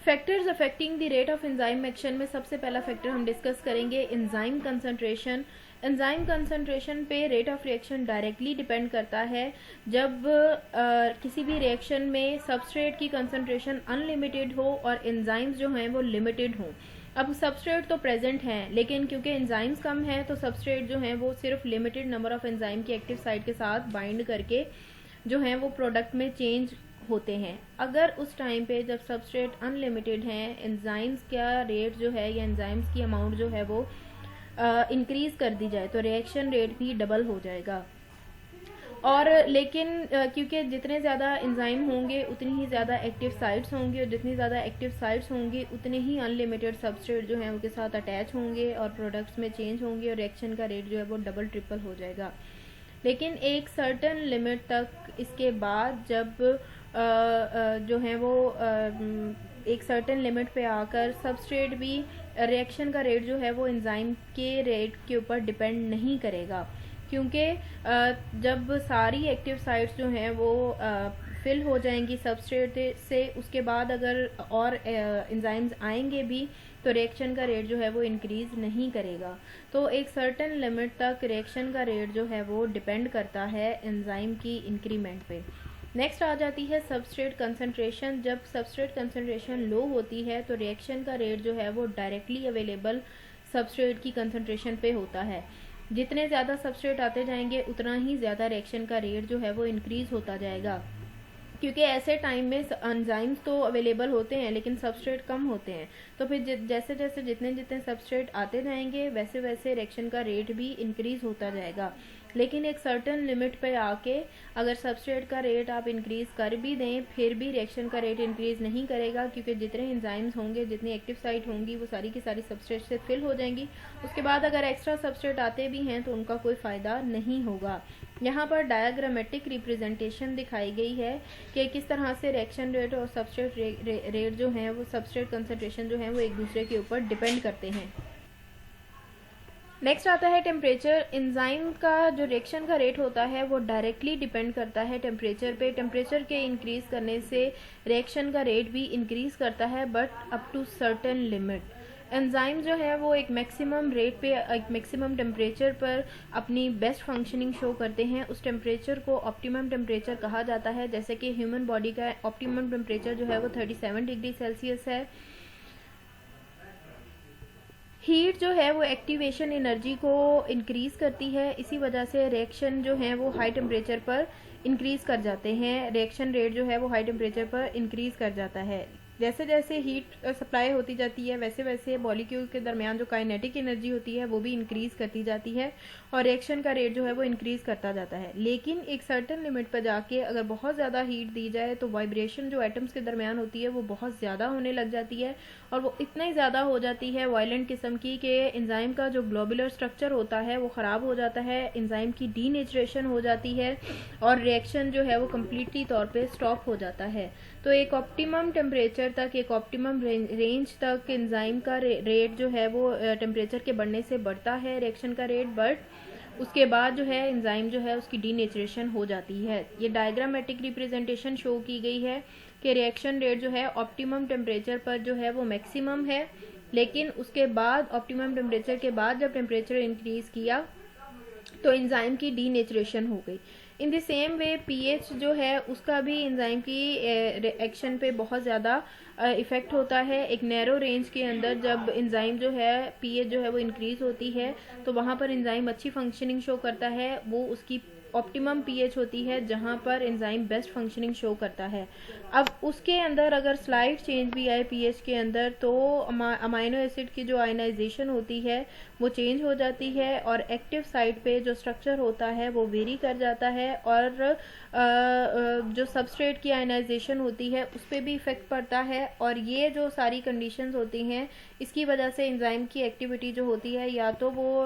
Factors affecting the rate of enzyme action में सबसे पहला फैक्टर हम डिस्कस करेंगे एंजाइम कंसंट्रेशन। एंजाइम कंसंट्रेशन पे rate of reaction directly depend करता है। जब किसी भी रिएक्शन में सबस्ट्रेट की कंसंट्रेशन अनलिमिटेड हो और एंजाइम्स जो हैं वो लिमिटेड हों। अब सबस्ट्रेट तो प्रेजेंट हैं, लेकिन क्योंकि एंजाइम्स कम हैं तो सबस्ट्रेट जो हैं वो सिर्फ लिमिटेड नंबर ऑफ एंजाइम की एक्टिव साइट के साथ बाइंड करके जो हैं वो प्रोडक्ट में चेंज होते हैं। अगर उस टाइम पे जब सबस्ट्रेट अनलिमिटेड हैं, एंजाइम्स का रेट जो है या एंजाइम्स की अमाउंट जो है वो इंक्रीज कर दी जाए तो रिएक्शन रेट भी डबल हो जाएगा। और लेकिन क्योंकि जितने ज़्यादा एंजाइम होंगे उतनी ही ज़्यादा एक्टिव साइट्स होंगी, और जितनी ज़्यादा एक्टिव साइट्स होंगी उतने ही अनलिमिटेड सबस्ट्रेट जो है उनके साथ अटैच होंगे और प्रोडक्ट्स में चेंज होंगे और रिएक्शन का रेट जो है वो डबल ट्रिपल हो जाएगा। लेकिन एक सर्टन लिमिट तक इसके बाद जब जो है वो एक सर्टेन लिमिट पे आकर सबस्ट्रेट भी रिएक्शन का रेट जो है वो एंजाइम के रेट के ऊपर डिपेंड नहीं करेगा, क्योंकि जब सारी एक्टिव साइट्स जो हैं वो फिल हो जाएंगी सबस्ट्रेट से, उसके बाद अगर और एंजाइम्स आएंगे भी तो रिएक्शन का रेट जो है वो इंक्रीज नहीं करेगा। तो एक सर्टेन लिमिट तक रिएक्शन का रेट जो है वो डिपेंड करता है एंजाइम की इंक्रीमेंट पे। नेक्स्ट आ जाती है सबस्ट्रेट कंसंट्रेशन। जब सबस्ट्रेट कंसंट्रेशन लो होती है तो रिएक्शन का रेट जो है वो डायरेक्टली अवेलेबल सबस्ट्रेट की कंसंट्रेशन पे होता है। जितने ज़्यादा सबस्ट्रेट आते जाएंगे उतना ही ज़्यादा रिएक्शन का रेट जो है वो इंक्रीज होता जाएगा, क्योंकि ऐसे टाइम में एंजाइम्स तो अवेलेबल होते हैं लेकिन सबस्ट्रेट कम होते हैं। तो फिर जैसे जैसे जितने जितने सबस्ट्रेट आते जाएंगे वैसे वैसे रिएक्शन का रेट भी इंक्रीज होता जाएगा। लेकिन एक सर्टेन लिमिट पे आके अगर सबस्ट्रेट का रेट आप इंक्रीज कर भी दें फिर भी रिएक्शन का रेट इंक्रीज नहीं करेगा, क्योंकि जितने एंजाइम्स होंगे, जितनी एक्टिव साइट होंगी वो सारी की सारी सबस्ट्रेट से फिल हो जाएंगी। उसके बाद अगर एक्स्ट्रा सबस्ट्रेट आते भी हैं तो उनका कोई फ़ायदा नहीं होगा। यहाँ पर डायग्रामेटिक रिप्रेजेंटेशन दिखाई गई है कि किस तरह से रिएक्शन रेट और सबस्ट्रेट रेट जो है वो सबस्ट्रेट कंसंट्रेशन जो है वो एक दूसरे के ऊपर डिपेंड करते हैं। नेक्स्ट आता है टेम्परेचर। एंजाइम का जो रिएक्शन का रेट होता है वो डायरेक्टली डिपेंड करता है टेम्परेचर पे। टेम्परेचर के इंक्रीज करने से रिएक्शन का रेट भी इंक्रीज करता है, but up to certain limit. Enzyme जो है वो एक मैक्सिमम रेट पे, एक मैक्सिमम टेम्परेचर पर अपनी बेस्ट फंक्शनिंग शो करते हैं। उस टेम्परेचर को ऑप्टिमम टेम्परेचर कहा जाता है। जैसे कि ह्यूमन बॉडी का ऑप्टिमम टेम्परेचर जो है वो 37 डिग्री सेल्सियस है। हीट जो है वो एक्टिवेशन एनर्जी को इंक्रीज करती है, इसी वजह से रिएक्शन जो है वो हाई टेम्परेचर पर इंक्रीज कर जाते हैं। रिएक्शन रेट जो है वो हाई टेम्परेचर पर इंक्रीज कर जाता है। जैसे जैसे हीट सप्लाई होती जाती है वैसे वैसे मॉलिक्यूल के दरमियान जो काइनेटिक एनर्जी होती है वो भी इंक्रीज करती जाती है और रिएक्शन का रेट जो है वो इंक्रीज करता जाता है। लेकिन एक सर्टेन लिमिट पर जाके अगर बहुत ज़्यादा हीट दी जाए तो वाइब्रेशन जो एटम्स के दरमियान होती है वो बहुत ज़्यादा होने लग जाती है, और वो इतना ही ज़्यादा हो जाती है वायलेंट किस्म की कि एंजाइम का जो ग्लोबुलर स्ट्रक्चर होता है वो ख़राब हो जाता है, एंजाइम की डीनेचुरेशन हो जाती है और रिएक्शन जो है वो कम्प्लीटली तौर पे स्टॉप हो जाता है। तो एक ऑप्टिमम टेम्परेचर तक, एक ऑप्टिमम रेंज तक एंजाइम का रेट जो है वो टेम्परेचर के बढ़ने से बढ़ता है रिएक्शन का रेट, बट उसके बाद जो है एंजाइम जो है उसकी डीनेचुरेशन हो जाती है। ये डायग्रामेटिक रिप्रेजेंटेशन शो की गई है कि रिएक्शन रेट जो है ऑप्टिमम टेम्परेचर पर जो है वो मैक्सिमम है, लेकिन उसके बाद ऑप्टिमम टेम्परेचर के बाद जब टेम्परेचर इंक्रीज किया तो एंजाइम की डीनेचुरेशन हो गई। In the same way pH जो है उसका भी एंजाइम की रिएक्शन पे बहुत ज़्यादा इफ़ेक्ट होता है। एक नैरो रेंज के अंदर जब एंजाइम जो है पीएच जो है वो इंक्रीज होती है तो वहाँ पर एंजाइम अच्छी फंक्शनिंग शो करता है, वो उसकी ऑप्टिमम पीएच होती है जहाँ पर एंजाइम बेस्ट फंक्शनिंग शो करता है। अब उसके अंदर अगर स्लाइड चेंज भी आए पीएच के अंदर तो अमाइनो एसिड की जो आयनाइजेशन होती है वो चेंज हो जाती है और एक्टिव साइट पे जो स्ट्रक्चर होता है वो वेरी कर जाता है, और जो सबस्ट्रेट की आयनाइजेशन होती है उस पर भी इफेक्ट पड़ता है। और ये जो सारी कंडीशंस होती हैं इसकी वजह से एंजाइम की एक्टिविटी जो होती है या तो वो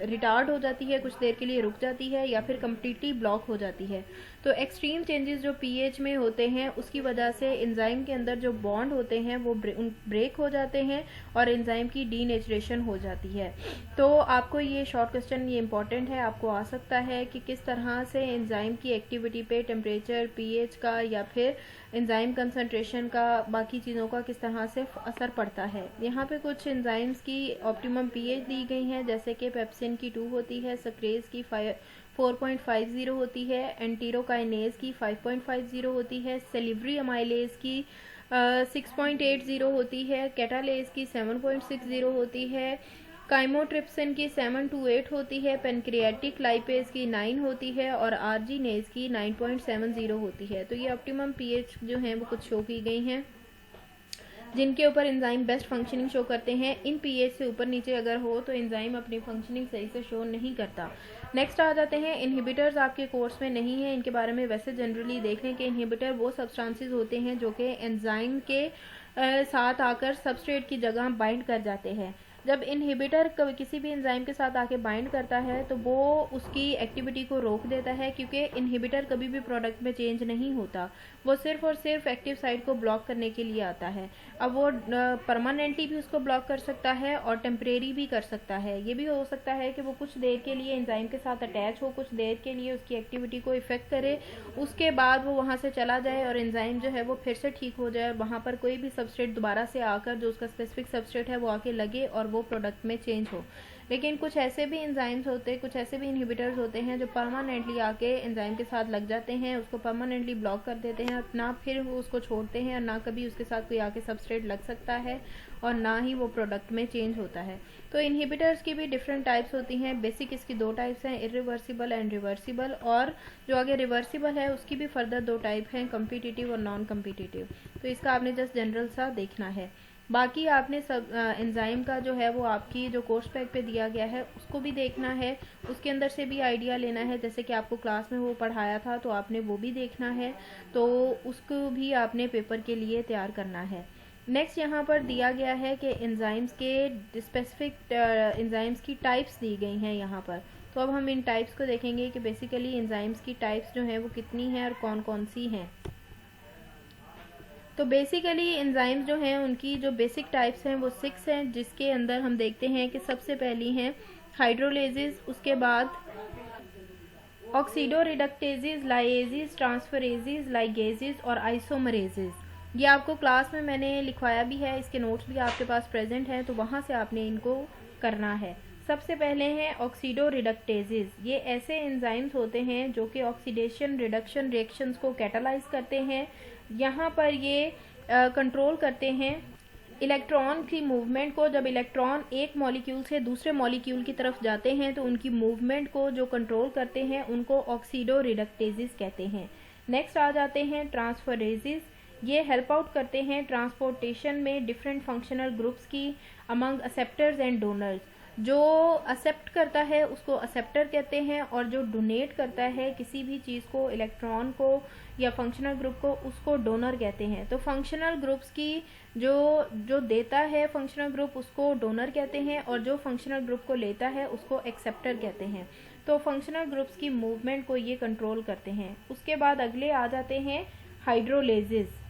रिटार्ड हो जाती है, कुछ देर के लिए रुक जाती है, या फिर कम्प्लीटली ब्लॉक हो जाती है। तो एक्सट्रीम चेंजेस जो पीएच में होते हैं उसकी वजह से एंजाइम के अंदर जो बॉन्ड होते हैं वो ब्रेक हो जाते हैं और एंजाइम की डीनेचुरेशन हो जाती है। तो आपको ये शॉर्ट क्वेश्चन ये इंपॉर्टेंट है, आपको आ सकता है कि किस तरह से एंजाइम की एक्टिविटी पे टेम्परेचर, पीएच का या फिर एंजाइम कंसंट्रेशन का बाकी चीज़ों का किस तरह से असर पड़ता है। यहाँ पे कुछ एंजाइम्स की ऑप्टिमम पीएच दी गई हैं, जैसे कि पेप्सिन की 2 होती है, सक्रेज की 4.50 होती है, एंटीरोकाइनेज की 5.50 होती है, सेलिब्री अमाइलेज की 6.80 होती है, कैटालेज की 7.60 होती है, काइमोट्रिप्सिन की 7 to 8 होती है, पेनक्रियाटिक लाइपेज की 9 होती है और आर्जिनेज की 9.70 होती है। तो ये ऑप्टिमम पीएच जो हैं वो कुछ शो की गई हैं जिनके ऊपर एंजाइम बेस्ट फंक्शनिंग शो करते हैं। इन पीएच से ऊपर नीचे अगर हो तो एंजाइम अपनी फंक्शनिंग सही से शो नहीं करता। नेक्स्ट आ जाते हैं इनहिबिटर्स। आपके कोर्स में नहीं है, इनके बारे में वैसे जनरली देख लें कि इनहिबिटर वो सब्सटेंसेस होते हैं जो कि एंजाइम के साथ आकर सबस्ट्रेट की जगह बाइंड कर जाते हैं। जब इनहिबिटर किसी भी एंजाइम के साथ आके बाइंड करता है तो वो उसकी एक्टिविटी को रोक देता है, क्योंकि इनहिबिटर कभी भी प्रोडक्ट में चेंज नहीं होता, वो सिर्फ और सिर्फ एक्टिव साइट को ब्लॉक करने के लिए आता है। अब वो परमानेंटली भी उसको ब्लॉक कर सकता है और टेम्परेरी भी कर सकता है। ये भी हो सकता है कि वो कुछ देर के लिए एंजाइम के साथ अटैच हो, कुछ देर के लिए उसकी एक्टिविटी को इफेक्ट करे, उसके बाद वो वहाँ से चला जाए और एंजाइम जो है वो फिर से ठीक हो जाए और वहाँ पर कोई भी सबस्ट्रेट दोबारा से आकर जो उसका स्पेसिफिक सबस्ट्रेट है वो आके लगे और वो प्रोडक्ट में चेंज हो। लेकिन कुछ ऐसे भी एंजाइम्स होते हैं, कुछ ऐसे भी इनहिबिटर्स होते हैं जो परमानेंटली आके एंजाइम के साथ लग जाते हैं, उसको परमानेंटली ब्लॉक कर देते हैं, ना फिर वो उसको छोड़ते हैं और ना कभी उसके साथ कोई आके सबस्ट्रेट लग सकता है और ना ही वो प्रोडक्ट में चेंज होता है। तो इनहिबिटर्स की भी डिफरेंट टाइप्स होती हैं। बेसिक इसकी 2 टाइप्स हैं, इरिवर्सिबल एंड रिवर्सिबल, और जो आगे रिवर्सिबल है उसकी भी फर्दर 2 टाइप हैं, कम्पिटिटिव और नॉन कम्पिटिटिव। तो इसका आपने जस्ट जनरल सा देखना है। बाकी आपने सब एंजाइम का जो है वो आपकी जो कोर्स पैक पे दिया गया है उसको भी देखना है, उसके अंदर से भी आइडिया लेना है। जैसे कि आपको क्लास में वो पढ़ाया था तो आपने वो भी देखना है, तो उसको भी आपने पेपर के लिए तैयार करना है। नेक्स्ट यहाँ पर दिया गया है कि एंजाइम्स के स्पेसिफिक एंजाइम्स की टाइप्स दी गई हैं यहाँ पर। तो अब हम इन टाइप्स को देखेंगे कि बेसिकली एंजाइम्स की टाइप्स जो हैं वो कितनी हैं और कौन कौन सी हैं। तो बेसिकली एंजाइम्स जो हैं उनकी जो बेसिक टाइप्स हैं वो 6 हैं, जिसके अंदर हम देखते हैं कि सबसे पहली हैं हाइड्रोलेजेस, उसके बाद ऑक्सीडोरिडक्टेजेस, लाइएजेस, ट्रांसफरेजेस, लाइगेजेस और आइसोमरेजेस। ये आपको क्लास में मैंने लिखवाया भी है, इसके नोट्स भी आपके पास प्रेजेंट हैं, तो वहाँ से आपने इनको करना है। सबसे पहले हैं ऑक्सीडोरिडक्टेजेस। ये ऐसे एंजाइम्स होते हैं जो कि ऑक्सीडेशन रिडक्शन रिएक्शंस को कैटालाइज करते हैं। यहाँ पर ये कंट्रोल करते हैं इलेक्ट्रॉन की मूवमेंट को। जब इलेक्ट्रॉन एक मॉलिक्यूल से दूसरे मॉलिक्यूल की तरफ जाते हैं तो उनकी मूवमेंट को जो कंट्रोल करते हैं उनको ऑक्सीडोरिडक्टेजेस कहते हैं। नेक्स्ट आ जाते हैं ट्रांसफरेजेस। ये हेल्प आउट करते हैं ट्रांसपोर्टेशन में डिफरेंट फंक्शनल ग्रुप्स की अमंग एक्सेप्टर्स एंड डोनर्स। जो एक्सेप्ट करता है उसको एक्सेप्टर कहते हैं और जो डोनेट करता है किसी भी चीज़ को, इलेक्ट्रॉन को या फंक्शनल ग्रुप को, उसको डोनर कहते हैं। तो फंक्शनल ग्रुप्स की जो देता है फंक्शनल ग्रुप उसको डोनर कहते हैं और जो फंक्शनल ग्रुप को लेता है उसको एक्सेप्टर कहते हैं। तो फंक्शनल ग्रुप्स की मूवमेंट को ये कंट्रोल करते हैं। उसके बाद अगले आ जाते हैं हाइड्रोलेजेस।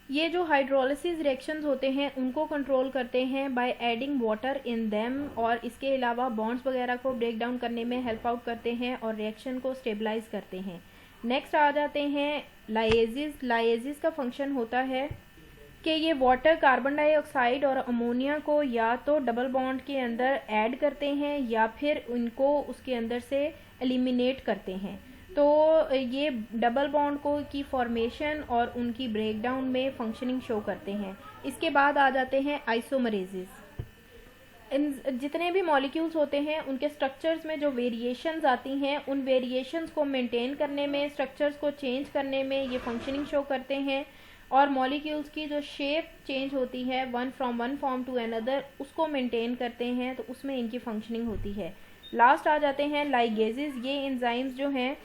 ये जो हाइड्रोलिसिस रिएक्शंस होते हैं उनको कंट्रोल करते हैं by adding water in them, और इसके अलावा बॉन्ड्स वगैरह को ब्रेक डाउन करने में हेल्प आउट करते हैं और रिएक्शन को स्टेबलाइज करते हैं। नेक्स्ट आ जाते हैं लाइएजेस। लाइएजेस का फंक्शन होता है कि ये वाटर, कार्बन डाइऑक्साइड और अमोनिया को या तो डबल बॉन्ड के अंदर ऐड करते हैं या फिर उनको उसके अंदर से एलिमिनेट करते हैं। तो ये डबल बॉन्ड को की फॉर्मेशन और उनकी ब्रेकडाउन में फंक्शनिंग शो करते हैं। इसके बाद आ जाते हैं आइसोमरेजेस। इन जितने भी मॉलिक्यूल्स होते हैं उनके स्ट्रक्चर्स में जो वेरिएशंस आती हैं उन वेरिएशंस को मेंटेन करने में, स्ट्रक्चर्स को चेंज करने में ये फंक्शनिंग शो करते हैं। और मॉलिक्यूल्स की जो शेप चेंज होती है वन फॉर्म टू अनदर उसको मेंटेन करते हैं, तो उसमें इनकी फंक्शनिंग होती है। लास्ट आ जाते हैं लाइगेजेस। ये एंजाइम्स जो हैं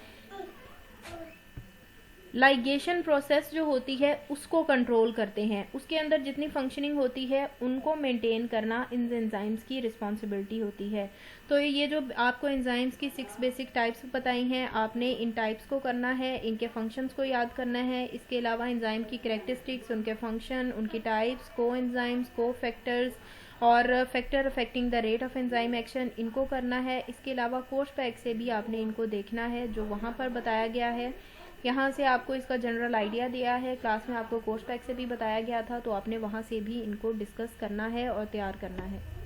लाइगेशन प्रोसेस जो होती है उसको कंट्रोल करते हैं। उसके अंदर जितनी फंक्शनिंग होती है उनको मेंटेन करना इन एंजाइम्स की रिस्पॉन्सिबिलिटी होती है। तो ये जो आपको एंजाइम्स की 6 बेसिक टाइप्स बताई हैं, आपने इन टाइप्स को करना है, इनके फंक्शंस को याद करना है। इसके अलावा एंजाइम की कैरेक्टरिस्टिक्स, उनके फंक्शन, उनकी टाइप्स, को एंजाइम्स, को फैक्टर्स और factor affecting the rate of enzyme action, इनको करना है। इसके अलावा कोर्स पैक से भी आपने इनको देखना है जो वहाँ पर बताया गया है। यहाँ से आपको इसका जनरल आइडिया दिया है, क्लास में आपको कोर्स पैक से भी बताया गया था, तो आपने वहाँ से भी इनको डिस्कस करना है और तैयार करना है।